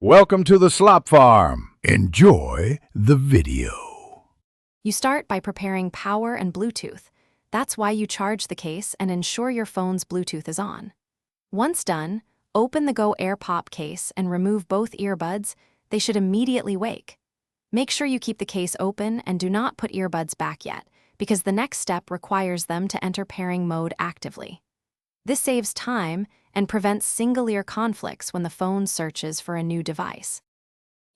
Welcome to the Slop Farm. Enjoy the video. You start by preparing power and Bluetooth. That's why you charge the case and ensure your phone's Bluetooth is on. Once done, open the Go Air Pop case and remove both earbuds. They should immediately wake. Make sure you keep the case open and do not put earbuds back yet, because the next step requires them to enter pairing mode actively. This saves time and prevents single-ear conflicts when the phone searches for a new device.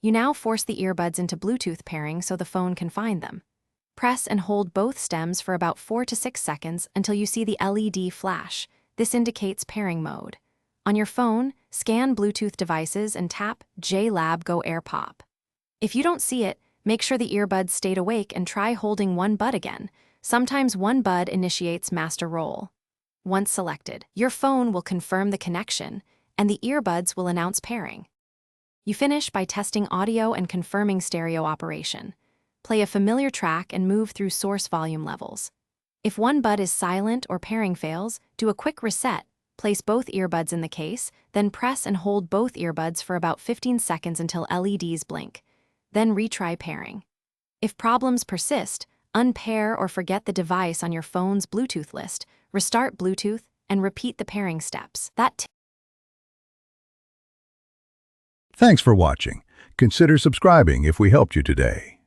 You now force the earbuds into Bluetooth pairing so the phone can find them. Press and hold both stems for about 4 to 6 seconds until you see the LED flash. This indicates pairing mode. On your phone, scan Bluetooth devices and tap JLab Go Air Pop. If you don't see it, make sure the earbuds stayed awake and try holding one bud again. Sometimes one bud initiates master roll. Once selected, your phone will confirm the connection, and the earbuds will announce pairing. You finish by testing audio and confirming stereo operation. Play a familiar track and move through source volume levels. If one bud is silent or pairing fails, do a quick reset, place both earbuds in the case, then press and hold both earbuds for about 15 seconds until LEDs blink. Then retry pairing. If problems persist, unpair or forget the device on your phone's Bluetooth list, restart Bluetooth, and repeat the pairing steps. Thanks for watching. Consider subscribing if we helped you today.